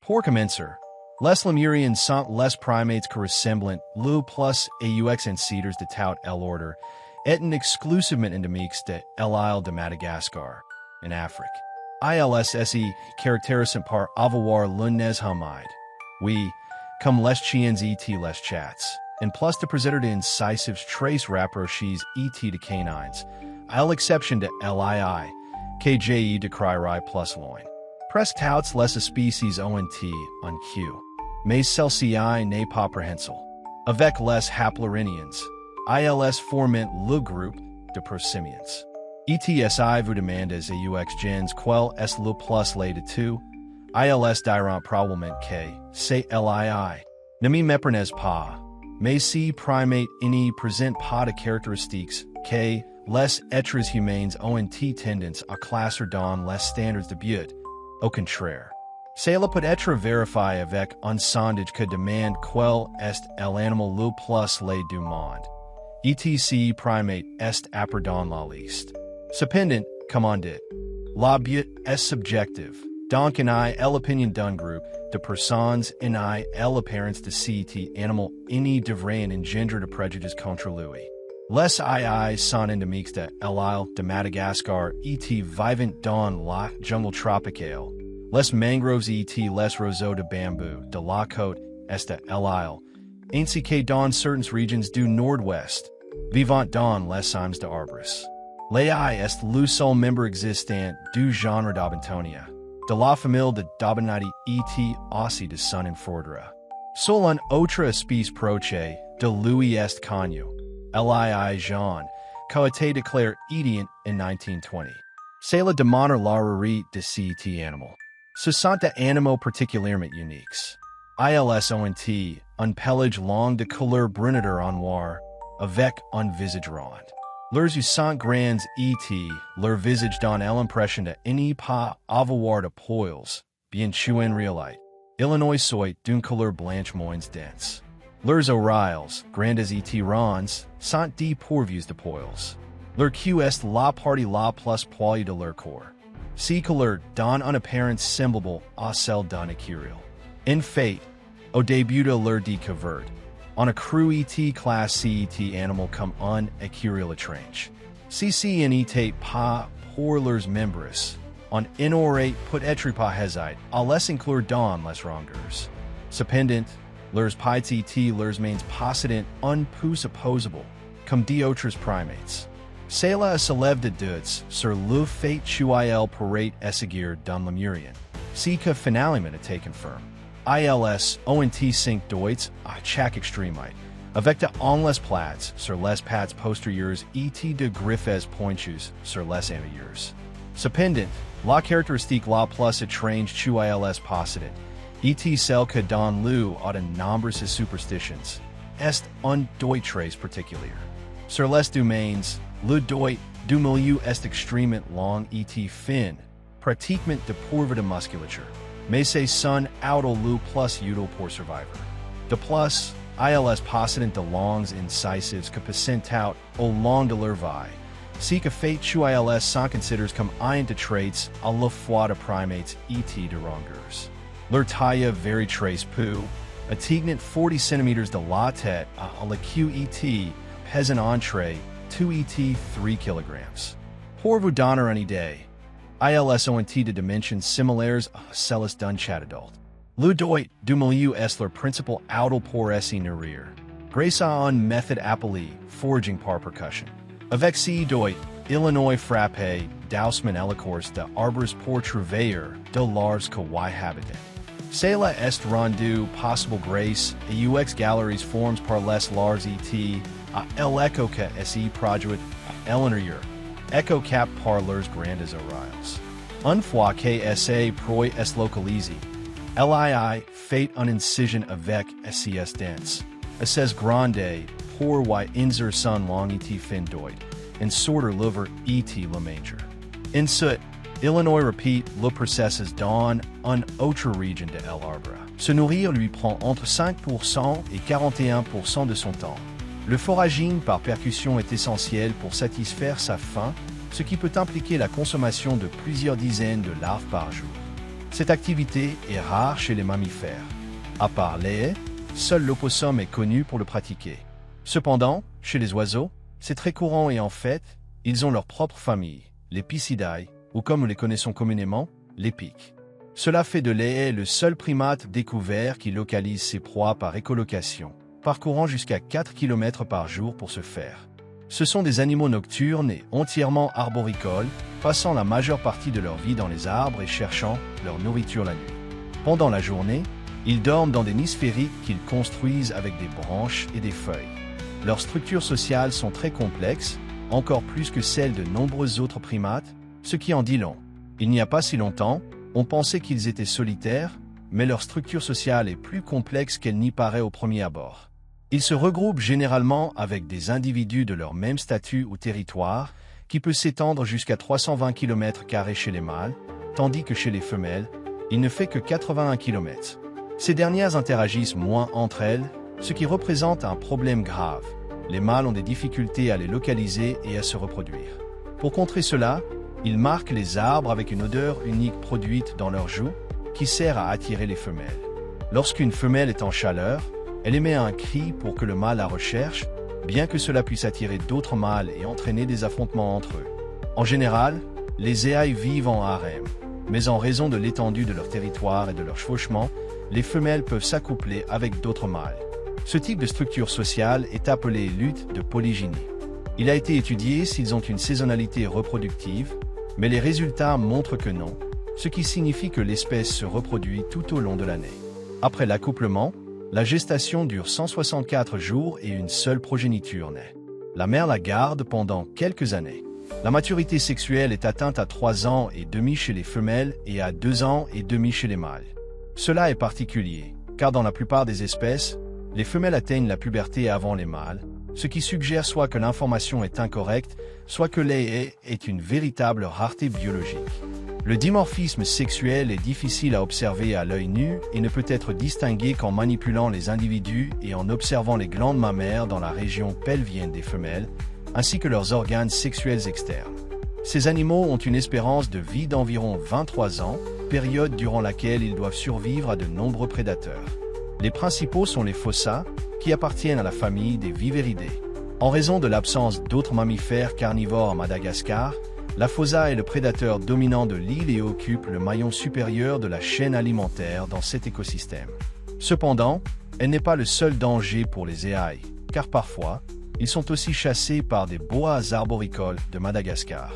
Pour commencer. Les Lemuriens sont les primates que ressemblant le plus aux ancêtres de tout l'ordre, étant exclusivement endémiques de l'île de Madagascar, en Afrique. ILSSE caractérisant par avoir l'unes homide. Oui, comme les chiens et les chats. En plus de présenter d'incisives traces rapprochées et de canines, à l'exception de l'II, KJE de crierai plus loin. Presque toutes les espèces ont en Q. Mais celle-ci n'est pas prehensile. Avec les haplorhiniens, ILS forment le groupe de prosimiens. ETSI vous demande aux gens quel est le plus laid de tout. ILS diront probablement que c'est LII. Ne m'y méprenez pas. Mais si primate ne présente pas de caractéristiques que les êtres humains ont tendance à classer dans les standards de but, au contraire. Cela peut être vérifié avec un sondage que demande quel est l'animal le plus laid du monde. ETC primate est appris dans la liste. Cependant, comment dit, la but est subjective, donc en l'opinion d'un groupe de personnes en l'apparence de cet animal ne devraient engendrer de préjudices contre lui. Les II sont endémiques de l'île de Madagascar et vivant dans la jungle tropicale. Les mangroves et les roseaux de bambou de la côte est de l'île, ainsi que dans certaines régions du nord-ouest, vivant dans les cimes de arbres. L'AI est le seul membre existant du genre d'Abentonia, de la famille de Dobonati et aussi de son infordra. Seul un autre espèce proche de lui est connu, l'II jaune, qui a été déclaré idiot en 1920. Cela demande la rareté de cet animal. Ce sont des animaux particulièrement uniques. Ils ont un pelage long de couleur brunâtre en noir, avec un visage rond. Leurs yeux sont grands et leur visage donne l'impression de ne pas avoir de poils, bien que en réalité, Illinois soit d'une couleur blanche moins dense. Leurs oreilles, grandes et rondes, sont dépourvues de poils. Leur queue est la partie la plus poilue de leur corps. Ces couleurs donnent une apparence semblable à celle d'un écureuil. En fait, au début de leur découverte, on a cru classer cet animal comme un écureuil étrange. Si ce n'était pas pour leurs membres, on n'aurait peut-être pas hésité à les inclure dans les rangers. Cependant, leurs pattes et leurs mains possédent un pouce opposable, comme d'autres primates. Cela s'élève de doutes sur le fait qu'elle pourrait seguir dans Lemurien, ce que finalement a été confirmé. ILS ont 5 doigts à chaque extrémité, avec de onles plates sur les pattes postérieures et de griffes pointues sur les antérieures. Cependant, la caractéristique la plus étrange qu'ILS possède, et celle que donne lieu à de nombreuses superstitions, est un doigt très particulier. Sur les domaines, le doigt du milieu est extrêmement long et fin, pratiquement dépourvu de musculature, mais c'est son outil le plus utile pour survivre. De plus, ILS possèdent de longues incisives que passent out au long de leur vie, ce qui fait qu'ILS sont considérés comme un de traits à la fois de primates et de rongeurs. Leur taille varie très peu, atteignant 40 cm de la tête à la queue et pesant entre 2 et 3 kg. Pour vous donner une idée, ILS ont de dimensions similaires à celles d'un chat adulte. Le doigt du milieu est leur principal outil pour se nourrir, grâce à une méthode appelée foraging par percussion. Avec ce doigt, Illinois frappe doucement l'écorce d'arbres pour trouver de larges cohabitats. Cela est rendu possible grâce aux galeries formées par les larges et à l'écho que se produit à l'intérieur, écho cap par leurs grandes oreilles. Une fois que ce proie est localisé, l'II fait une incision avec ses dents, assez grande pour y insérer son long et fin doigt, en sorte l'ouvre et le manger. Ensuite, Illinois répète le processus dans une autre région de l'arbre. Se nourrir lui prend entre 5% et 41% de son temps. Le foraging par percussion est essentiel pour satisfaire sa faim, ce qui peut impliquer la consommation de plusieurs dizaines de larves par jour. Cette activité est rare chez les mammifères. À part les haies, seul l'opossum est connu pour le pratiquer. Cependant, chez les oiseaux, c'est très courant et en fait, ils ont leur propre famille, les Picidae, ou comme nous les connaissons communément, les pics. Cela fait de l'aies le seul primate découvert qui localise ses proies par écholocation, parcourant jusqu'à 4 km par jour pour ce faire. Ce sont des animaux nocturnes et entièrement arboricoles, passant la majeure partie de leur vie dans les arbres et cherchant leur nourriture la nuit. Pendant la journée, ils dorment dans des nids sphériques qu'ils construisent avec des branches et des feuilles. Leurs structures sociales sont très complexes, encore plus que celles de nombreux autres primates, ce qui en dit long. Il n'y a pas si longtemps, on pensait qu'ils étaient solitaires, mais leur structure sociale est plus complexe qu'elle n'y paraît au premier abord. Ils se regroupent généralement avec des individus de leur même statut ou territoire, qui peut s'étendre jusqu'à 320 km² chez les mâles, tandis que chez les femelles, il ne fait que 81 km. Ces dernières interagissent moins entre elles, ce qui représente un problème grave. Les mâles ont des difficultés à les localiser et à se reproduire. Pour contrer cela, ils marquent les arbres avec une odeur unique produite dans leurs joues, qui sert à attirer les femelles. Lorsqu'une femelle est en chaleur, elle émet un cri pour que le mâle la recherche, bien que cela puisse attirer d'autres mâles et entraîner des affrontements entre eux. En général, les éailles vivent en harem, mais en raison de l'étendue de leur territoire et de leur chevauchement, les femelles peuvent s'accoupler avec d'autres mâles. Ce type de structure sociale est appelé lutte de polygynie. Il a été étudié s'ils ont une saisonnalité reproductive, mais les résultats montrent que non, ce qui signifie que l'espèce se reproduit tout au long de l'année. Après l'accouplement, la gestation dure 164 jours et une seule progéniture naît. La mère la garde pendant quelques années. La maturité sexuelle est atteinte à 3 ans et demi chez les femelles et à 2 ans et demi chez les mâles. Cela est particulier, car dans la plupart des espèces, les femelles atteignent la puberté avant les mâles, ce qui suggère soit que l'information est incorrecte, soit que l'AE est une véritable rareté biologique. Le dimorphisme sexuel est difficile à observer à l'œil nu et ne peut être distingué qu'en manipulant les individus et en observant les glandes mammaires dans la région pelvienne des femelles, ainsi que leurs organes sexuels externes. Ces animaux ont une espérance de vie d'environ 23 ans, période durant laquelle ils doivent survivre à de nombreux prédateurs. Les principaux sont les fossa, qui appartiennent à la famille des Viverridae. En raison de l'absence d'autres mammifères carnivores à Madagascar, la fossa est le prédateur dominant de l'île et occupe le maillon supérieur de la chaîne alimentaire dans cet écosystème. Cependant, elle n'est pas le seul danger pour les éailles, car parfois, ils sont aussi chassés par des boas arboricoles de Madagascar.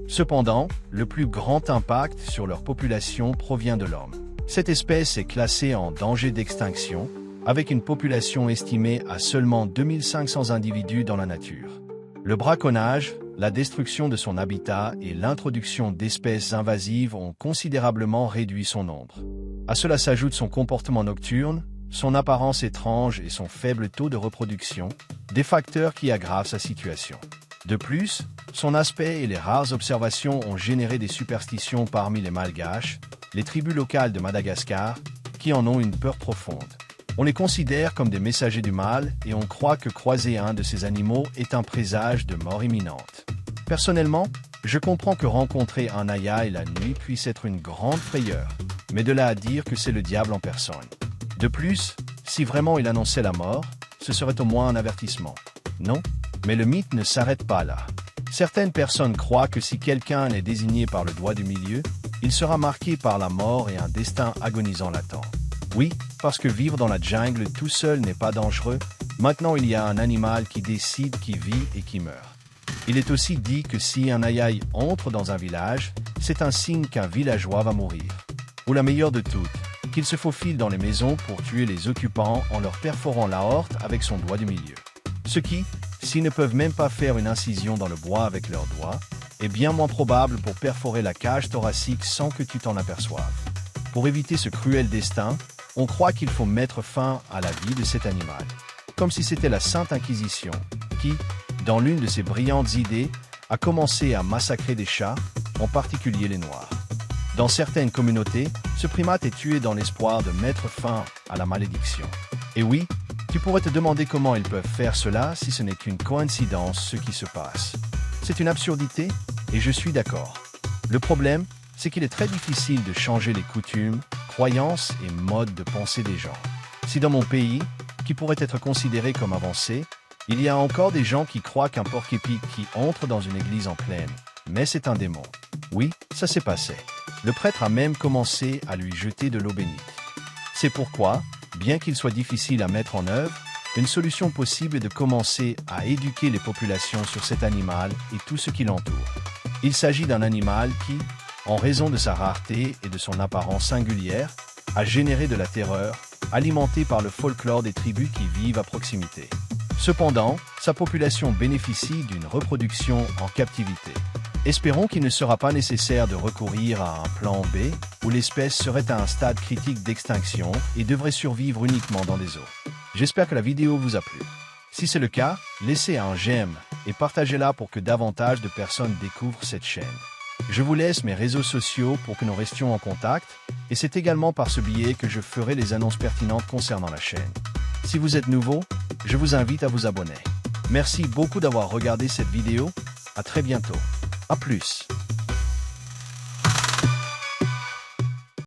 Cependant, le plus grand impact sur leur population provient de l'homme. Cette espèce est classée en danger d'extinction, avec une population estimée à seulement 2500 individus dans la nature. Le braconnage, la destruction de son habitat et l'introduction d'espèces invasives ont considérablement réduit son nombre. À cela s'ajoute son comportement nocturne, son apparence étrange et son faible taux de reproduction, des facteurs qui aggravent sa situation. De plus, son aspect et les rares observations ont généré des superstitions parmi les Malgaches, les tribus locales de Madagascar, qui en ont une peur profonde. On les considère comme des messagers du mal et on croit que croiser un de ces animaux est un présage de mort imminente. Personnellement, je comprends que rencontrer un ayaï la nuit puisse être une grande frayeur, mais de là à dire que c'est le diable en personne. De plus, si vraiment il annonçait la mort, ce serait au moins un avertissement. Non, mais le mythe ne s'arrête pas là. Certaines personnes croient que si quelqu'un est désigné par le doigt du milieu, il sera marqué par la mort et un destin agonisant l'attend. Oui, parce que vivre dans la jungle tout seul n'est pas dangereux, maintenant il y a un animal qui décide qui vit et qui meurt. Il est aussi dit que si un ayaï entre dans un village, c'est un signe qu'un villageois va mourir. Ou la meilleure de toutes, qu'il se faufile dans les maisons pour tuer les occupants en leur perforant l'aorte avec son doigt du milieu. Ce qui, s'ils ne peuvent même pas faire une incision dans le bois avec leurs doigts, est bien moins probable pour perforer la cage thoracique sans que tu t'en aperçoives. Pour éviter ce cruel destin, on croit qu'il faut mettre fin à la vie de cet animal. Comme si c'était la Sainte Inquisition, qui, dans l'une de ses brillantes idées, a commencé à massacrer des chats, en particulier les noirs. Dans certaines communautés, ce primate est tué dans l'espoir de mettre fin à la malédiction. Et oui, tu pourrais te demander comment ils peuvent faire cela si ce n'est qu'une coïncidence ce qui se passe. C'est une absurdité, et je suis d'accord. Le problème, c'est qu'il est très difficile de changer les coutumes, croyances et modes de pensée des gens. Si dans mon pays, qui pourrait être considéré comme avancé, il y a encore des gens qui croient qu'un porc-épic qui entre dans une église en plaine, mais c'est un démon. Oui, ça s'est passé. Le prêtre a même commencé à lui jeter de l'eau bénite. C'est pourquoi, bien qu'il soit difficile à mettre en œuvre, une solution possible est de commencer à éduquer les populations sur cet animal et tout ce qui l'entoure. Il s'agit d'un animal qui, en raison de sa rareté et de son apparence singulière, a généré de la terreur, alimentée par le folklore des tribus qui vivent à proximité. Cependant, sa population bénéficie d'une reproduction en captivité. Espérons qu'il ne sera pas nécessaire de recourir à un plan B, où l'espèce serait à un stade critique d'extinction et devrait survivre uniquement dans des eaux. J'espère que la vidéo vous a plu. Si c'est le cas, laissez un j'aime et partagez-la pour que davantage de personnes découvrent cette chaîne. Je vous laisse mes réseaux sociaux pour que nous restions en contact, et c'est également par ce biais que je ferai les annonces pertinentes concernant la chaîne. Si vous êtes nouveau, je vous invite à vous abonner. Merci beaucoup d'avoir regardé cette vidéo. À très bientôt. À plus.